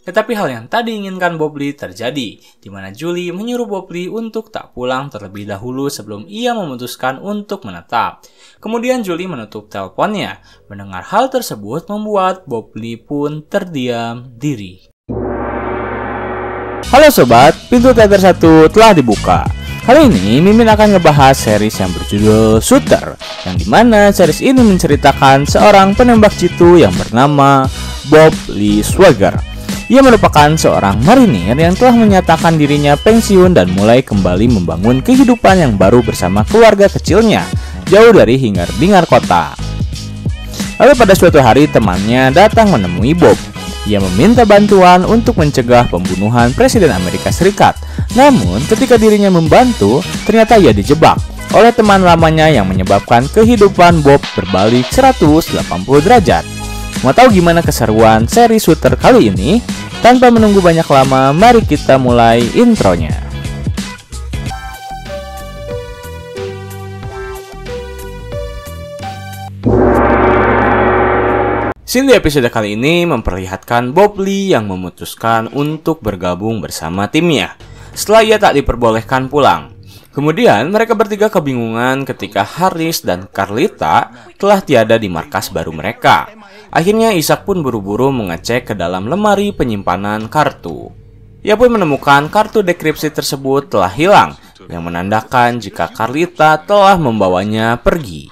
Tetapi hal yang tak diinginkan Bob Lee terjadi, di mana Julie menyuruh Bob Lee untuk tak pulang terlebih dahulu sebelum ia memutuskan untuk menetap. Kemudian Julie menutup teleponnya. Mendengar hal tersebut membuat Bob Lee pun terdiam diri. Halo sobat, pintu teater 1 telah dibuka. Kali ini Mimin akan ngebahas series yang berjudul Shooter, yang dimana series ini menceritakan seorang penembak jitu yang bernama Bob Lee Swagger. Ia merupakan seorang marinir yang telah menyatakan dirinya pensiun dan mulai kembali membangun kehidupan yang baru bersama keluarga kecilnya, jauh dari hingar-bingar kota. Lalu pada suatu hari temannya datang menemui Bob. Ia meminta bantuan untuk mencegah pembunuhan Presiden Amerika Serikat. Namun ketika dirinya membantu, ternyata ia dijebak oleh teman lamanya yang menyebabkan kehidupan Bob berbalik 180 derajat. Mau tahu gimana keseruan seri Shooter kali ini? Tanpa menunggu banyak lama, mari kita mulai intronya. Scene di episode kali ini memperlihatkan Bob Lee yang memutuskan untuk bergabung bersama timnya setelah ia tak diperbolehkan pulang. Kemudian mereka bertiga kebingungan ketika Harris dan Carlita telah tiada di markas baru mereka. Akhirnya Isaac pun buru-buru mengecek ke dalam lemari penyimpanan kartu. Ia pun menemukan kartu dekripsi tersebut telah hilang, yang menandakan jika Carlita telah membawanya pergi.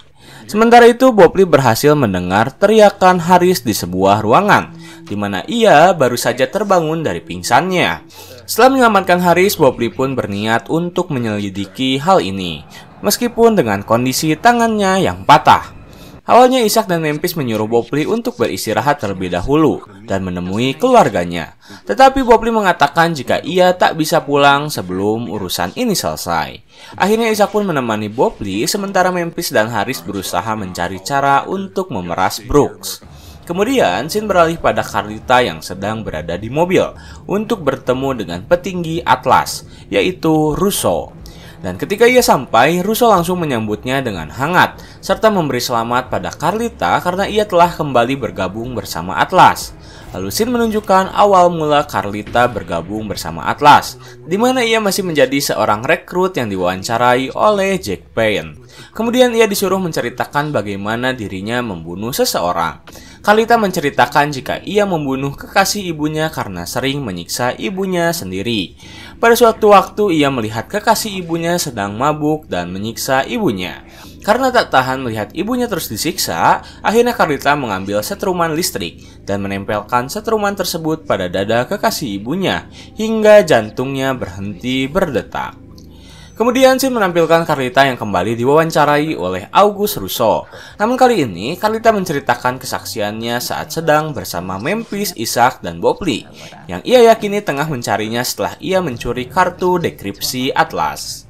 Sementara itu Bob Lee berhasil mendengar teriakan Harris di sebuah ruangan, di mana ia baru saja terbangun dari pingsannya. Setelah menyelamatkan Harris, Bob Lee pun berniat untuk menyelidiki hal ini, meskipun dengan kondisi tangannya yang patah. Awalnya Isaac dan Memphis menyuruh Bob Lee untuk beristirahat terlebih dahulu dan menemui keluarganya. Tetapi Bob Lee mengatakan jika ia tak bisa pulang sebelum urusan ini selesai. Akhirnya Isaac pun menemani Bob Lee sementara Memphis dan Harris berusaha mencari cara untuk memeras Brooks. Kemudian scene beralih pada Carlita yang sedang berada di mobil untuk bertemu dengan petinggi Atlas, yaitu Russo. Dan ketika ia sampai, Russo langsung menyambutnya dengan hangat, serta memberi selamat pada Carlita karena ia telah kembali bergabung bersama Atlas. Lalu scene menunjukkan awal mula Carlita bergabung bersama Atlas, di mana ia masih menjadi seorang rekrut yang diwawancarai oleh Jack Payne. Kemudian ia disuruh menceritakan bagaimana dirinya membunuh seseorang. Carlita menceritakan jika ia membunuh kekasih ibunya karena sering menyiksa ibunya sendiri. Pada suatu waktu ia melihat kekasih ibunya sedang mabuk dan menyiksa ibunya. Karena tak tahan melihat ibunya terus disiksa, akhirnya Carlita mengambil setruman listrik dan menempelkan setruman tersebut pada dada kekasih ibunya hingga jantungnya berhenti berdetak. Kemudian scene menampilkan Carlita yang kembali diwawancarai oleh August Russo. Namun kali ini Carlita menceritakan kesaksiannya saat sedang bersama Memphis, Isaac, dan Bob Lee, yang ia yakini tengah mencarinya setelah ia mencuri kartu dekripsi Atlas.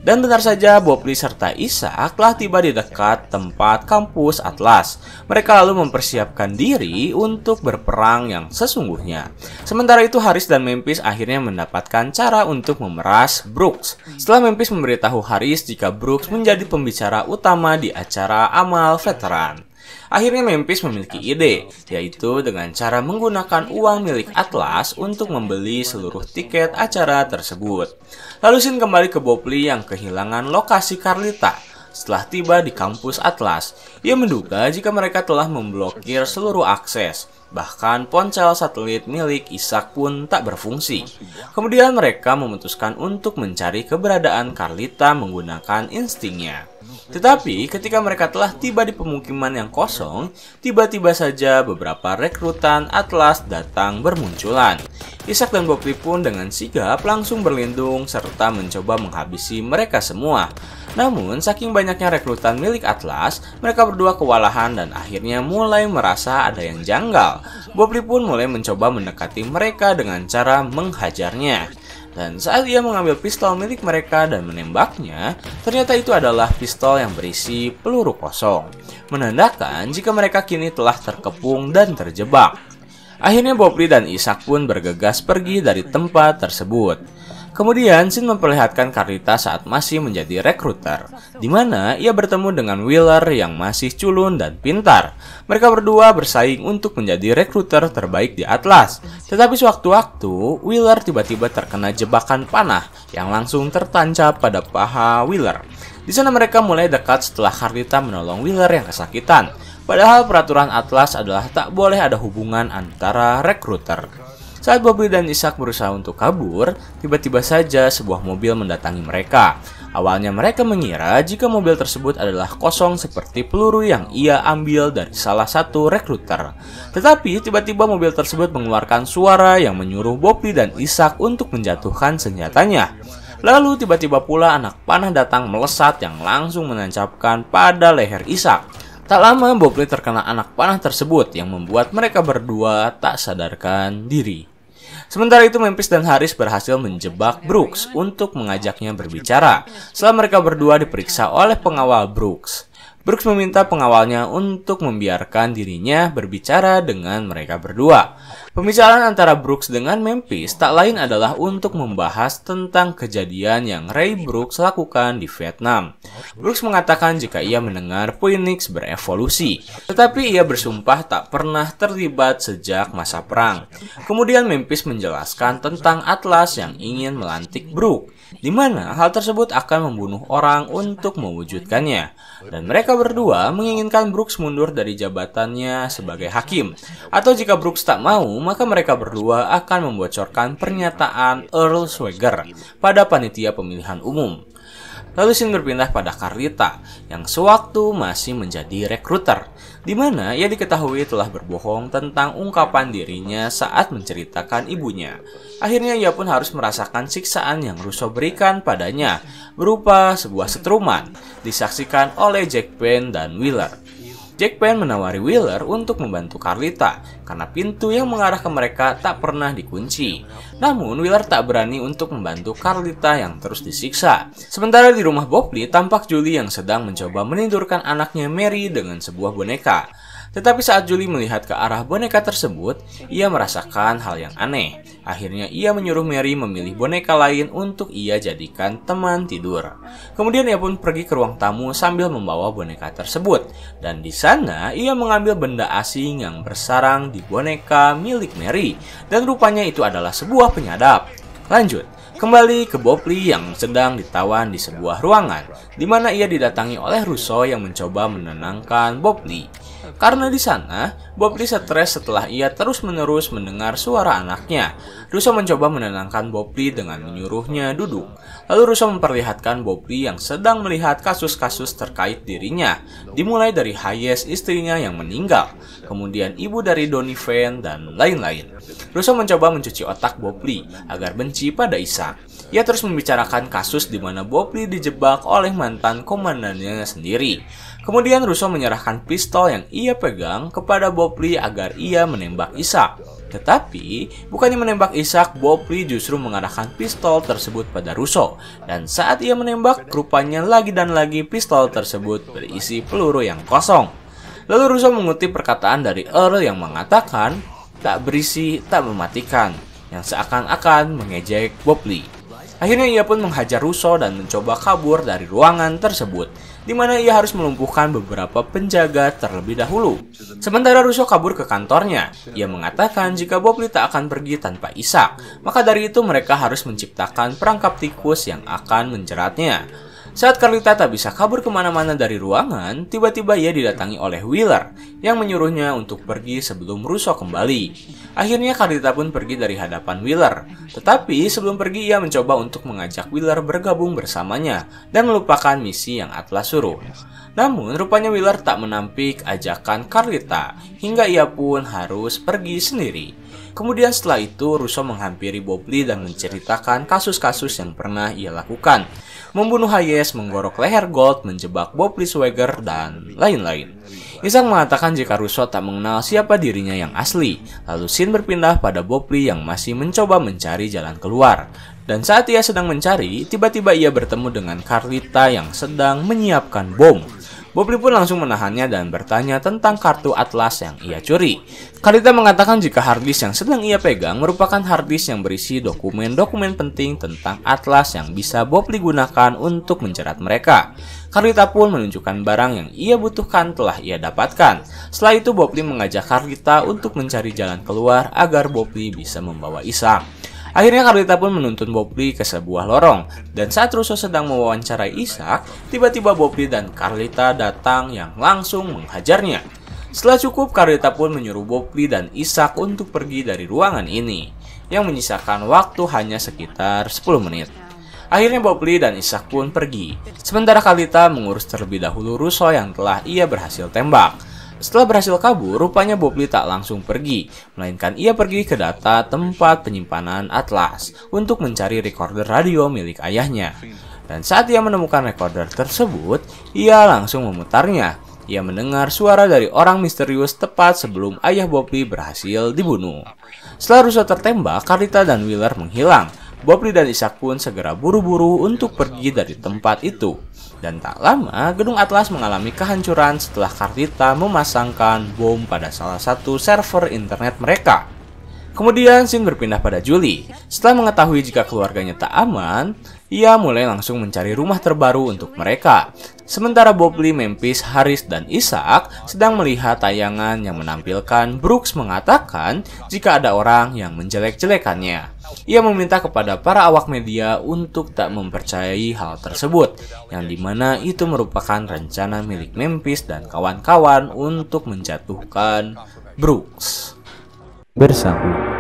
Dan benar saja Bob Lee serta Isaac telah tiba di dekat tempat kampus Atlas. Mereka lalu mempersiapkan diri untuk berperang yang sesungguhnya. Sementara itu Harris dan Memphis akhirnya mendapatkan cara untuk memeras Brooks. Setelah Memphis memberitahu Harris jika Brooks menjadi pembicara utama di acara amal veteran. Akhirnya Memphis memiliki ide, yaitu dengan cara menggunakan uang milik Atlas untuk membeli seluruh tiket acara tersebut. Lalu scene kembali ke Bob Lee yang kehilangan lokasi Carlita. Setelah tiba di kampus Atlas, ia menduga jika mereka telah memblokir seluruh akses. Bahkan ponsel satelit milik Isaac pun tak berfungsi. Kemudian mereka memutuskan untuk mencari keberadaan Carlita menggunakan instingnya. Tetapi ketika mereka telah tiba di pemukiman yang kosong, tiba-tiba saja beberapa rekrutan Atlas datang bermunculan. Isaac dan Bob Lee pun dengan sigap langsung berlindung serta mencoba menghabisi mereka semua. Namun saking banyaknya rekrutan milik Atlas, mereka berdua kewalahan dan akhirnya mulai merasa ada yang janggal. Bob Lee pun mulai mencoba mendekati mereka dengan cara menghajarnya. Dan saat ia mengambil pistol milik mereka dan menembaknya, ternyata itu adalah pistol yang berisi peluru kosong, menandakan jika mereka kini telah terkepung dan terjebak. Akhirnya Bob Lee dan Isaac pun bergegas pergi dari tempat tersebut. Kemudian Shin memperlihatkan Carlita saat masih menjadi rekruter, di mana ia bertemu dengan Wheeler yang masih culun dan pintar. Mereka berdua bersaing untuk menjadi rekruter terbaik di Atlas. Tetapi sewaktu-waktu, Wheeler tiba-tiba terkena jebakan panah yang langsung tertancap pada paha Wheeler. Di sana mereka mulai dekat setelah Carlita menolong Wheeler yang kesakitan. Padahal peraturan Atlas adalah tak boleh ada hubungan antara rekruter. Saat Bobley dan Isaac berusaha untuk kabur, tiba-tiba saja sebuah mobil mendatangi mereka. Awalnya mereka mengira jika mobil tersebut adalah kosong seperti peluru yang ia ambil dari salah satu rekruter. Tetapi tiba-tiba mobil tersebut mengeluarkan suara yang menyuruh Bobley dan Isaac untuk menjatuhkan senjatanya. Lalu tiba-tiba pula anak panah datang melesat yang langsung menancapkan pada leher Isaac. Tak lama Bobley terkena anak panah tersebut yang membuat mereka berdua tak sadarkan diri. Sementara itu Memphis dan Haris berhasil menjebak Brooks untuk mengajaknya berbicara. Setelah mereka berdua diperiksa oleh pengawal Brooks, Brooks meminta pengawalnya untuk membiarkan dirinya berbicara dengan mereka berdua. Pembicaraan antara Brooks dengan Memphis tak lain adalah untuk membahas tentang kejadian yang Ray Brooks lakukan di Vietnam. Brooks mengatakan jika ia mendengar Phoenix berevolusi, tetapi ia bersumpah tak pernah terlibat sejak masa perang. Kemudian Memphis menjelaskan tentang Atlas yang ingin melantik Brooks, di mana hal tersebut akan membunuh orang untuk mewujudkannya. Dan mereka berdua menginginkan Brooks mundur dari jabatannya sebagai hakim. Atau jika Brooks tak mau, maka mereka berdua akan membocorkan pernyataan Earl Swagger pada panitia pemilihan umum. Lalu Shin berpindah pada Carlita yang sewaktu masih menjadi rekruter, di mana ia diketahui telah berbohong tentang ungkapan dirinya saat menceritakan ibunya. Akhirnya ia pun harus merasakan siksaan yang Russo berikan padanya, berupa sebuah setruman, disaksikan oleh Jack Payne dan Wheeler. Jack Payne menawari Wheeler untuk membantu Carlita karena pintu yang mengarah ke mereka tak pernah dikunci. Namun Wheeler tak berani untuk membantu Carlita yang terus disiksa. Sementara di rumah Bobley tampak Julie yang sedang mencoba menidurkan anaknya Mary dengan sebuah boneka. Tetapi saat Julie melihat ke arah boneka tersebut, ia merasakan hal yang aneh. Akhirnya ia menyuruh Mary memilih boneka lain untuk ia jadikan teman tidur. Kemudian ia pun pergi ke ruang tamu sambil membawa boneka tersebut. Dan di sana ia mengambil benda asing yang bersarang di boneka milik Mary. Dan rupanya itu adalah sebuah penyadap. Lanjut. Kembali ke Bobley yang sedang ditawan di sebuah ruangan, di mana ia didatangi oleh Russo yang mencoba menenangkan Bobley. Karena di sana, Bobley stres setelah ia terus-menerus mendengar suara anaknya. Russo mencoba menenangkan Bobley dengan menyuruhnya duduk. Lalu Russo memperlihatkan Bobley yang sedang melihat kasus-kasus terkait dirinya, dimulai dari Hayes istrinya yang meninggal, kemudian ibu dari Donovan, dan lain-lain. Russo mencoba mencuci otak Bobley agar benci pada Isaac. Ia terus membicarakan kasus di mana Bobley dijebak oleh mantan komandannya sendiri. Kemudian Russo menyerahkan pistol yang ia pegang kepada Bobley agar ia menembak Isaac. Tetapi, bukannya menembak Isaac, Bobley justru mengarahkan pistol tersebut pada Russo. Dan saat ia menembak, rupanya lagi dan lagi pistol tersebut berisi peluru yang kosong. Lalu Russo mengutip perkataan dari Earl yang mengatakan, tak berisi, tak mematikan, yang seakan-akan mengejek Bobley. Akhirnya ia pun menghajar Russo dan mencoba kabur dari ruangan tersebut, di mana ia harus melumpuhkan beberapa penjaga terlebih dahulu. Sementara Russo kabur ke kantornya, ia mengatakan jika Bobley tak akan pergi tanpa Isaac, maka dari itu mereka harus menciptakan perangkap tikus yang akan menjeratnya. Saat Carlita tak bisa kabur kemana-mana dari ruangan, tiba-tiba ia didatangi oleh Wheeler yang menyuruhnya untuk pergi sebelum Russo kembali. Akhirnya Carlita pun pergi dari hadapan Wheeler. Tetapi sebelum pergi ia mencoba untuk mengajak Wheeler bergabung bersamanya dan melupakan misi yang Atlas suruh. Namun rupanya Wheeler tak menampik ajakan Carlita hingga ia pun harus pergi sendiri. Kemudian setelah itu Russo menghampiri Bobley dan menceritakan kasus-kasus yang pernah ia lakukan. Membunuh Hayes, menggorok leher Gold, menjebak Bobley Swagger, dan lain-lain. Isaac mengatakan jika Russo tak mengenal siapa dirinya yang asli. Lalu Shin berpindah pada Bobley yang masih mencoba mencari jalan keluar. Dan saat ia sedang mencari, tiba-tiba ia bertemu dengan Carlita yang sedang menyiapkan bom. Bob pun langsung menahannya dan bertanya tentang kartu atlas yang ia curi. Carlita mengatakan jika harddisk yang sedang ia pegang merupakan harddisk yang berisi dokumen-dokumen penting tentang atlas yang bisa Bob gunakan untuk menjerat mereka. Carlita pun menunjukkan barang yang ia butuhkan telah ia dapatkan. Setelah itu Bob mengajak Carlita untuk mencari jalan keluar agar Bob bisa membawa Isaac. Akhirnya Carlita pun menuntun Bob ke sebuah lorong, dan saat Russo sedang mewawancarai Isaac, tiba-tiba Bob dan Carlita datang yang langsung menghajarnya. Setelah cukup, Carlita pun menyuruh Bob dan Isaac untuk pergi dari ruangan ini, yang menyisakan waktu hanya sekitar 10 menit. Akhirnya Bob dan Isaac pun pergi, sementara Carlita mengurus terlebih dahulu Russo yang telah ia berhasil tembak. Setelah berhasil kabur, rupanya Bob tak langsung pergi, melainkan ia pergi ke data tempat penyimpanan atlas untuk mencari recorder radio milik ayahnya. Dan saat ia menemukan recorder tersebut, ia langsung memutarnya. Ia mendengar suara dari orang misterius tepat sebelum ayah Bob berhasil dibunuh. Setelah Russo tertembak, Carlita dan Wheeler menghilang. Bob dan Isaac pun segera buru-buru untuk pergi dari tempat itu. Dan tak lama, gedung Atlas mengalami kehancuran setelah Carlita memasangkan bom pada salah satu server internet mereka. Kemudian scene berpindah pada Julie. Setelah mengetahui jika keluarganya tak aman, ia mulai langsung mencari rumah terbaru untuk mereka. Sementara Bob, Memphis, Harris, dan Isaac sedang melihat tayangan yang menampilkan Brooks mengatakan jika ada orang yang menjelek-jelekannya. Ia meminta kepada para awak media untuk tak mempercayai hal tersebut, yang dimana itu merupakan rencana milik Memphis dan kawan-kawan untuk menjatuhkan Brooks. Bersambung.